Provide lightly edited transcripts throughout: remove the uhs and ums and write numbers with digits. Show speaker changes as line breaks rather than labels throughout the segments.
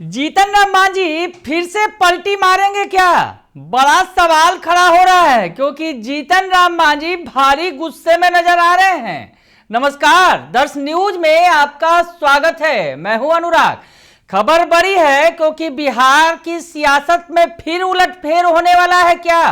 जीतन राम मांझी फिर से पलटी मारेंगे क्या? बड़ा सवाल खड़ा हो रहा है क्योंकि जीतन राम मांझी भारी गुस्से में नजर आ रहे हैं। नमस्कार, दर्श न्यूज में आपका स्वागत है। मैं हूं अनुराग। खबर बड़ी है क्योंकि बिहार की सियासत में फिर उलटफेर होने वाला है क्या?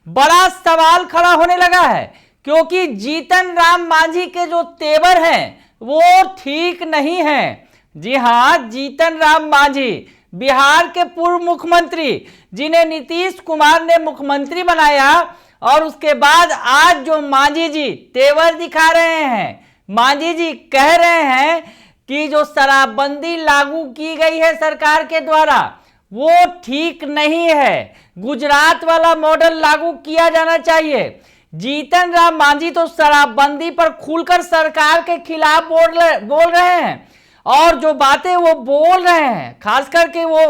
बड़ा सवाल खड़ा होने लगा है क्योंकि जीतन राम मांझी के जो तेवर हैं वो ठीक नहीं है। जी हां, जीतन राम मांझी बिहार के पूर्व मुख्यमंत्री, जिन्हें नीतीश कुमार ने मुख्यमंत्री बनाया, और उसके बाद आज जो मांझी जी तेवर दिखा रहे हैं, मांझी जी कह रहे हैं कि जो शराबबंदी लागू की गई है सरकार के द्वारा वो ठीक नहीं है, गुजरात वाला मॉडल लागू किया जाना चाहिए। जीतन राम मांझी तो शराबबंदी पर खुलकर सरकार के खिलाफ बोल रहे हैं और जो बातें वो बोल रहे हैं, खास करके वो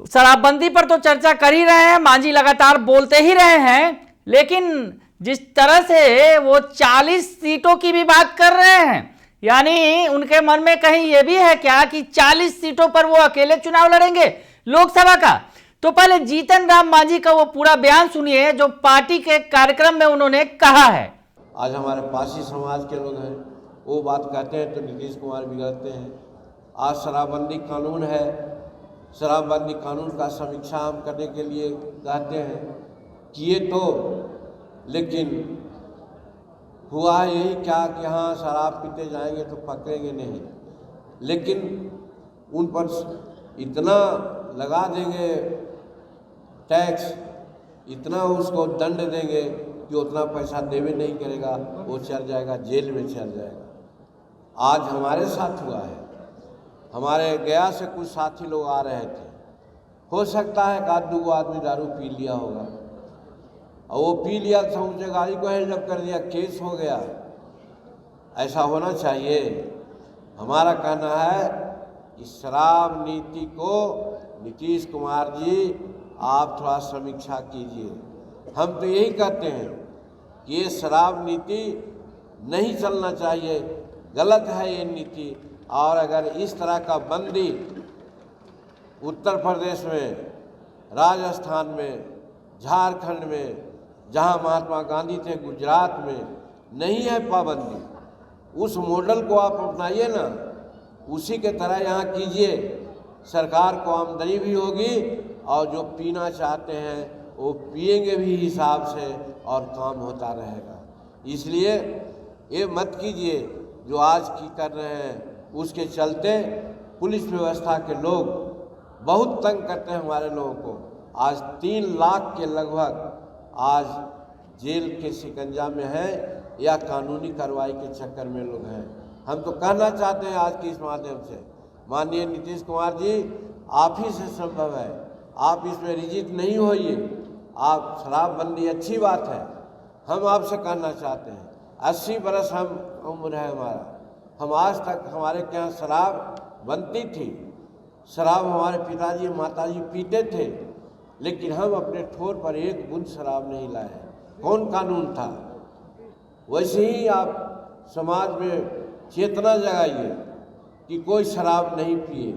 शराबबंदी पर तो चर्चा कर ही रहे हैं, मांझी लगातार बोलते ही रहे हैं, लेकिन जिस तरह से वो 40 सीटों की भी बात कर रहे हैं, यानी उनके मन में कहीं ये भी है क्या कि 40 सीटों पर वो अकेले चुनाव लड़ेंगे लोकसभा का? तो पहले जीतन राम मांझी का वो पूरा बयान सुनिए जो पार्टी के कार्यक्रम में उन्होंने कहा है।
आज हमारे पासी समाज के लोग हैं, वो बात कहते हैं तो नीतीश कुमार बिगड़ते हैं। आज शराबबंदी कानून है, शराबबंदी कानून का समीक्षा हम करने के लिए कहते हैं, किए तो, लेकिन हुआ यही क्या कि हाँ शराब पीते जाएंगे तो पकड़ेंगे नहीं, लेकिन उन पर इतना लगा देंगे टैक्स, इतना उसको दंड देंगे कि उतना पैसा देवे नहीं करेगा, वो चल जाएगा, जेल में चल जाएगा। आज हमारे साथ हुआ है, हमारे गया से कुछ साथी लोग आ रहे थे, हो सकता है कि दो आदमी दारू पी लिया होगा और वो पी लिया तो मुझे गाड़ी को हेल्प कर दिया, केस हो गया। ऐसा होना चाहिए। हमारा कहना है कि शराब नीति को नीतीश कुमार जी आप थोड़ा समीक्षा कीजिए। हम तो यही कहते हैं कि ये शराब नीति नहीं चलना चाहिए, गलत है ये नीति। और अगर इस तरह का बंदी उत्तर प्रदेश में, राजस्थान में, झारखंड में, जहां महात्मा गांधी थे, गुजरात में नहीं है पाबंदी, उस मॉडल को आप अपनाइए ना, उसी के तरह यहाँ कीजिए। सरकार को आमदनी भी होगी और जो पीना चाहते हैं वो पिएंगे भी हिसाब से और काम होता रहेगा। इसलिए ये मत कीजिए जो आज की कर रहे हैं, उसके चलते पुलिस व्यवस्था के लोग बहुत तंग करते हैं हमारे लोगों को। आज 3 लाख के लगभग आज जेल के शिकंजा में हैं या कानूनी कार्रवाई के चक्कर में लोग हैं। हम तो कहना चाहते हैं आज की इस माध्यम से, माननीय नीतीश कुमार जी, आप ही से संभव है, आप इसमें रिजिड नहीं होइए। आप शराबबंदी अच्छी बात है, हम आपसे कहना चाहते हैं, 80 बरस हम उम्र है हमारा, हम आज तक हमारे के यहाँ शराब बनती थी, शराब हमारे पिताजी माताजी पीते थे, लेकिन हम अपने ठोर पर एक बूंद शराब नहीं लाए। कौन कानून था? वैसे ही आप समाज में चेतना जगाइए कि कोई शराब नहीं पिए,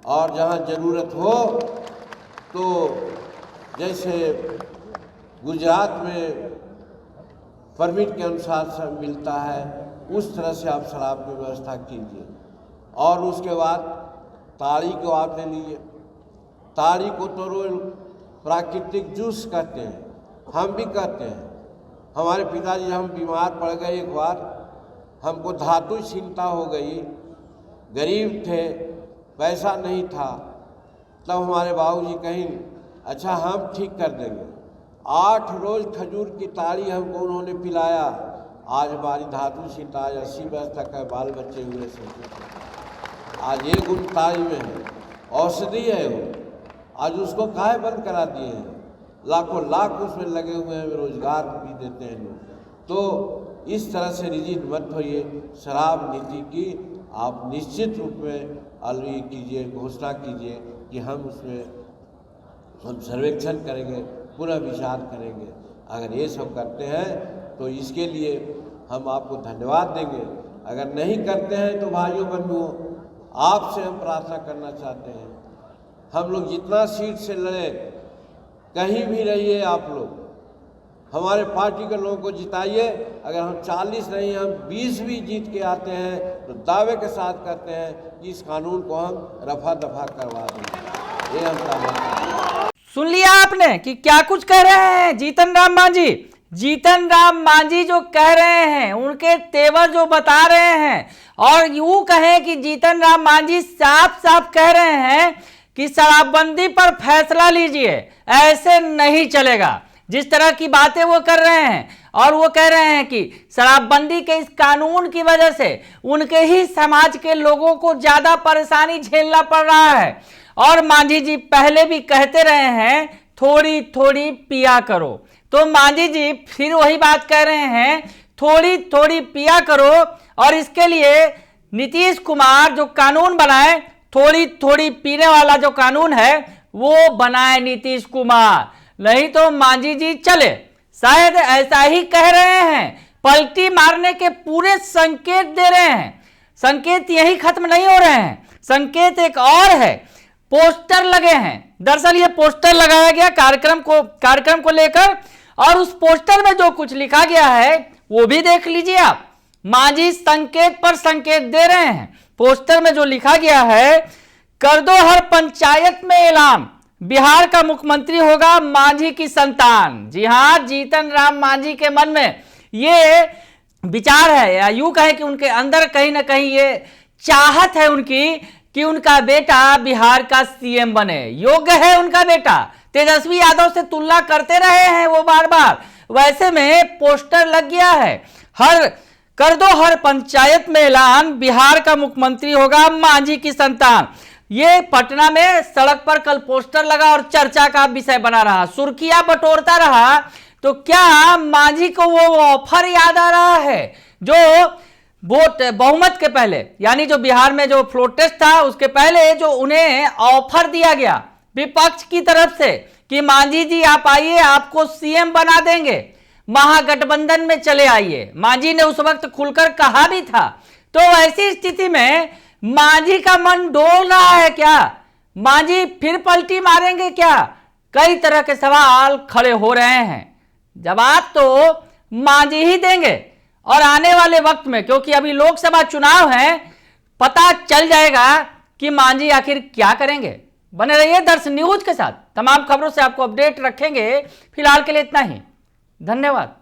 और जहाँ ज़रूरत हो तो जैसे गुजरात में परमिट के अनुसार सब मिलता है, उस तरह से आप शराब की व्यवस्था कीजिए। और उसके बाद ताड़ी को आप ले लीजिए। ताड़ी को तो रोज प्राकृतिक जूस कहते हैं, हम भी कहते हैं। हमारे पिताजी, हम बीमार पड़ गए एक बार, हमको धातु चिंता हो गई, गरीब थे, पैसा नहीं था, तब हमारे बाबूजी कहीं अच्छा हम ठीक कर देंगे। 8 रोज खजूर की ताड़ी हमको उन्होंने पिलाया। आज हमारी धातु चिंता आज 80 वर्ष तक है, बाल बच्चे हुए से आज ये गुण ताड़ी में है, औषधि है वो। आज उसको काहे बंद करा दिए हैं? लाखों लाख उसमें लगे हुए हैं, रोजगार भी देते हैं लोग। तो इस तरह से रिजिड मत होइए। शराब नीति की आप निश्चित रूप में अलवी कीजिए, घोषणा कीजिए कि हम उसमें हम सर्वेक्षण करेंगे, पूरा विचार करेंगे। अगर ये सब करते हैं तो इसके लिए हम आपको धन्यवाद देंगे। अगर नहीं करते हैं तो भाइयों बंधुओं, आपसे हम प्रार्थना करना चाहते हैं हम लोग जितना सीट से लड़े, कहीं भी रहिए आप लोग, हमारे पार्टी के लोगों को जिताइए। अगर हम 40 नहीं, हम 20 भी जीत के आते हैं तो दावे के साथ कहते हैं कि इस कानून को हम रफा दफा करवा देंगे। ये हम दावा।
सुन लिया आपने कि क्या कुछ कह रहे हैं जीतन राम मांझी। जीतन राम मांझी जो कह रहे हैं, उनके तेवर जो बता रहे हैं, और यूं कहें कि जीतन राम मांझी साफ साफ कह रहे हैं कि शराबबंदी पर फैसला लीजिए, ऐसे नहीं चलेगा। जिस तरह की बातें वो कर रहे हैं, और वो कह रहे हैं कि शराबबंदी के इस कानून की वजह से उनके ही समाज के लोगों को ज्यादा परेशानी झेलना पड़ रहा है। और मांझी जी पहले भी कहते रहे हैं थोड़ी थोड़ी पिया करो, तो मांझी जी फिर वही बात कह रहे हैं थोड़ी थोड़ी पिया करो। और इसके लिए नीतीश कुमार जो कानून बनाए, थोड़ी थोड़ी पीने वाला जो कानून है वो बनाए नीतीश कुमार, नहीं तो मांझी जी चले। शायद ऐसा ही कह रहे हैं, पलटी मारने के पूरे संकेत दे रहे हैं। संकेत यही खत्म नहीं हो रहे हैं, संकेत एक और है। पोस्टर लगे हैं, दरअसल ये पोस्टर लगाया गया कार्यक्रम को लेकर, और उस पोस्टर में जो कुछ लिखा गया है वो भी देख लीजिए आप। मांझी संकेत पर संकेत दे रहे हैं। पोस्टर में जो लिखा गया है, कर दो हर पंचायत में ऐलान, बिहार का मुख्यमंत्री होगा मांझी की संतान। जी हां, जीतन राम मांझी के मन में ये विचार है, या यूं कहें कि उनके अंदर कहीं ना कहीं ये चाहत है उनकी कि उनका बेटा बिहार का सीएम बने। योग्य है उनका बेटा, तेजस्वी यादव से तुलना करते रहे हैं वो बार बार। वैसे में पोस्टर लग गया है, कर दो हर पंचायत में ऐलान, बिहार का मुख्यमंत्री होगा मांझी की संतान। ये पटना में सड़क पर कल पोस्टर लगा और चर्चा का विषय बना रहा, सुर्खियां बटोरता रहा। तो क्या मांझी को वो ऑफर याद आ रहा है जो वोट बहुमत के पहले, यानी जो बिहार में जो फ्लोर टेस्ट था उसके पहले जो उन्हें ऑफर दिया गया विपक्ष की तरफ से कि मांझी जी आप आइए, आपको सीएम बना देंगे, महागठबंधन में चले आइए। मांझी ने उस वक्त खुलकर कहा भी था। तो ऐसी स्थिति में मांझी का मन डोल रहा है क्या? मांझी फिर पलटी मारेंगे क्या? कई तरह के सवाल खड़े हो रहे हैं। जवाब तो मांझी ही देंगे, और आने वाले वक्त में, क्योंकि अभी लोकसभा चुनाव है, पता चल जाएगा कि मांझी आखिर क्या करेंगे। बने रहिए दर्श न्यूज के साथ, तमाम खबरों से आपको अपडेट रखेंगे। फिलहाल के लिए इतना ही, धन्यवाद।